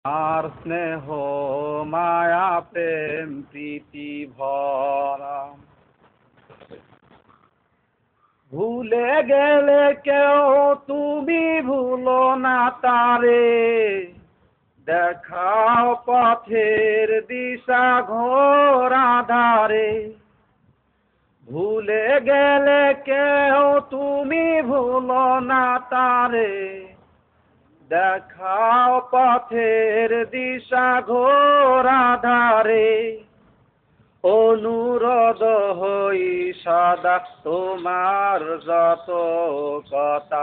আর স্নেহ মায়া প্রেম প্রীতি ভরা। ভুলে গেলে কেউ তুমি ভুলো না তারে, দেখাও পথের দিশা ঘোর আঁধারে। ভুলে গেলে কেউ তুমি ভুলো না তারে, দেখাও পথের দিশা ঘোর আঁধারে। অনুরোধ হই সদা তোমার যত কথা,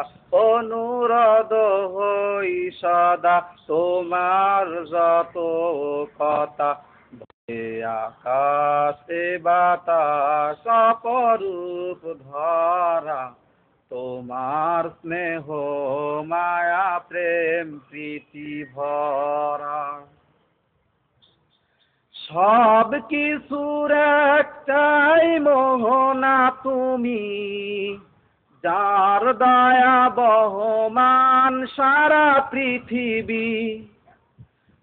অনুরোধ হই সদা তোমার যত কথা। এ আকাশে বাতাস অপরূপ ধরা, তোমার স্নেহ মায়া প্রেম প্রীতি ভরা। সব কিছুর একটাই মোহনা তুমি, যার দয়া বহমান সারা পৃথিবী।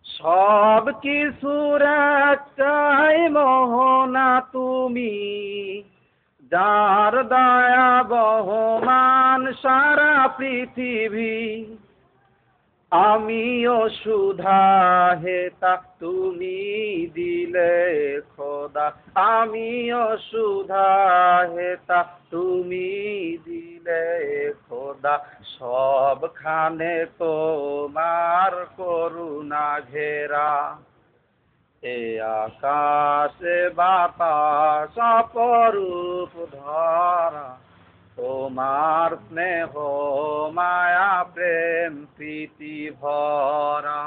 সব কিছুর একটাই মোহনা তুমি, যার দয়া বহমান সারা পৃথিবী। আমিও সুধা হেতা তুমি দিলে খোদা, আমিও সুধা হেতা তুমি দিলে খোদা। সবখানে তোমার করুণা ঘেরা, এ আকাশে বাতাস অপরূপ ধরা। তোমার স্নেহ মায়া প্রেম প্রীতি ভরা,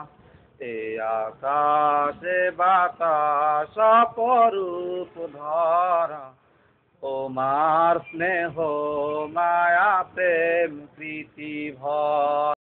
এ আকাশে বাতাস অপরূপ ধরা। তোমার স্নেহ মায়া প্রেম প্রীতি ভরা।